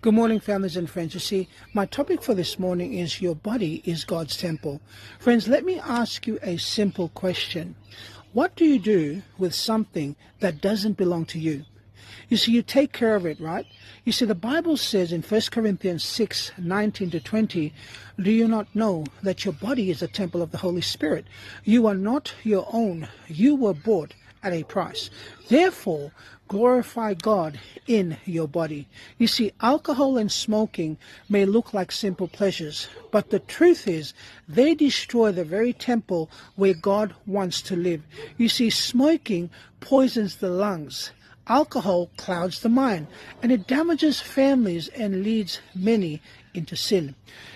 Good morning, families and friends. You see, my topic for this morning is your body is God's temple. Friends, let me ask you a simple question. What do you do with something that doesn't belong to you? You see, you take care of it, right? You see, the Bible says in 1 Corinthians 6:19-20, do you not know that your body is a temple of the Holy Spirit? You are not your own. You were bought at a price. Therefore, glorify God in your body. You see, alcohol and smoking may look like simple pleasures, but the truth is they destroy the very temple where God wants to live. You see, smoking poisons the lungs. Alcohol clouds the mind, and it damages families and leads many into sin.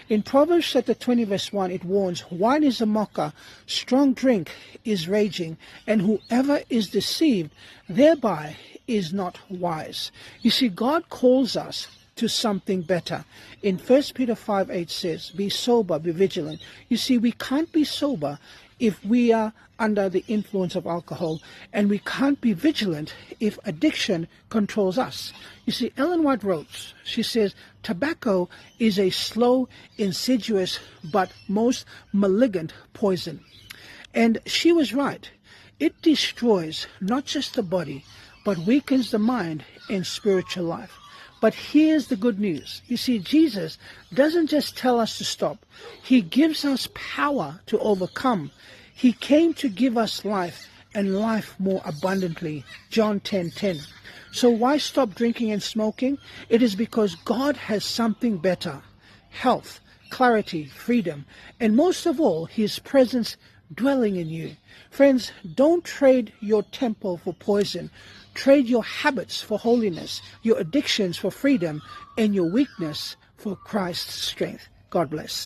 In Proverbs chapter 20 verse 1, it warns, wine is a mocker, strong drink is raging, and whoever is deceived thereby is not wise. You see, God calls us to something better. In 1 Peter 5:8 says, be sober, be vigilant. You see, we can't be sober if we are under the influence of alcohol, and we can't be vigilant if addiction controls us. You see, Ellen White wrote, she says, tobacco is a slow, insidious, but most malignant poison. And she was right. It destroys not just the body, but weakens the mind and spiritual life. But here's the good news. You see, Jesus doesn't just tell us to stop. He gives us power to overcome. He came to give us life and life more abundantly. John 10:10. So why stop drinking and smoking? It is because God has something better. Health, clarity, freedom, and most of all, His presence dwelling in you. Friends, don't trade your temple for poison. Trade your habits for holiness, your addictions for freedom, and your weakness for Christ's strength. God bless.